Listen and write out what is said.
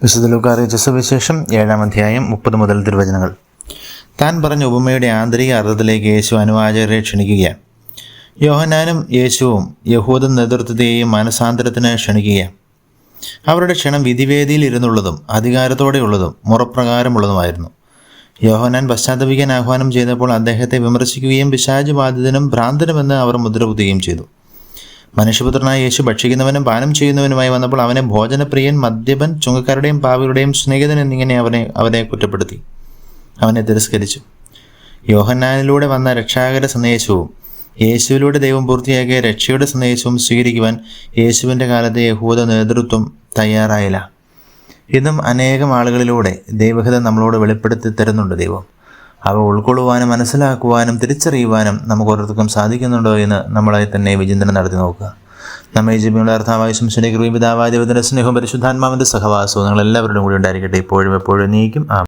വിശുദ്ധ ലൂക്കാ അറിയിച്ച സുവിശേഷം 7-ാം അധ്യായം 30 മുതൽ തിരുവചനങ്ങൾ. താൻ പറഞ്ഞ ഉപമയുടെ ആന്തരിക അർത്ഥത്തിലേക്ക് യേശു അനുവാചകരെ ക്ഷണിക്കുകയാണ്. യോഹന്നാനും യേശുവും യഹൂദ നേതൃത്വത്തെയും മനസാന്തരത്തിന് ക്ഷണിക്കുകയാണ്. അവരുടെ ക്ഷണം വിധിവേദിയിൽ ഇരുന്നുള്ളതും അധികാരത്തോടെയുള്ളതും മുറപ്രകാരമുള്ളതുമായിരുന്നു. യോഹന്നാൻ പശ്ചാത്തപിക്കാൻ ആഹ്വാനം ചെയ്തപ്പോൾ അദ്ദേഹത്തെ വിമർശിക്കുകയും പിശാച് ബാധിതനും ഭ്രാന്തനുമെന്ന് അവർ മുദ്രകുത്തുകയും ചെയ്തു. മനുഷ്യപുത്രനായ യേശു ഭക്ഷിക്കുന്നവനും പാനം ചെയ്യുന്നവനുമായി വന്നപ്പോൾ അവനെ ഭോജനപ്രിയൻ, മദ്യപൻ, ചുങ്കക്കാരുടെയും പാപികളുടെയും സ്നേഹിതൻ എന്നിങ്ങനെ അവനെ കുറ്റപ്പെടുത്തി. അവനെ തിരസ്കരിച്ചു. യോഹന്നാനിലൂടെ വന്ന രക്ഷാകര സന്ദേശവും യേശുവിലൂടെ ദൈവം പൂർത്തിയാക്കിയ രക്ഷയുടെ സന്ദേശവും സ്വീകരിക്കുവാൻ യേശുവിൻ്റെ കാലത്തെ യഹൂദ നേതൃത്വം തയ്യാറായില്ല. ഇന്നും അനേകം ആളുകളിലൂടെ ദൈവഹിതം നമ്മളോട് വെളിപ്പെടുത്തി തരുന്നുണ്ട്. ദൈവം അവ ഉൾക്കൊള്ളുവാനും മനസ്സിലാക്കുവാനും തിരിച്ചറിയുവാനും നമുക്ക് ഓരോരുത്തർക്കും സാധിക്കുന്നുണ്ടോ എന്ന് നമ്മളായി തന്നെ വിചിന്തനം നടത്തി നോക്കുക. നമ്മെ ജീവിതങ്ങളുടെ അർത്ഥാവായ ശംശന്റെ കൃപയും പിതാവായ ദൈവത്തിന്റെ സ്നേഹവും പരിശുദ്ധാത്മാവിന്റെ സഹവാസവും നിങ്ങളെല്ലാവരുടെയും കൂടി ഉണ്ടായിരിക്കട്ടെ, ഇപ്പോഴും എപ്പോഴും നീക്കും.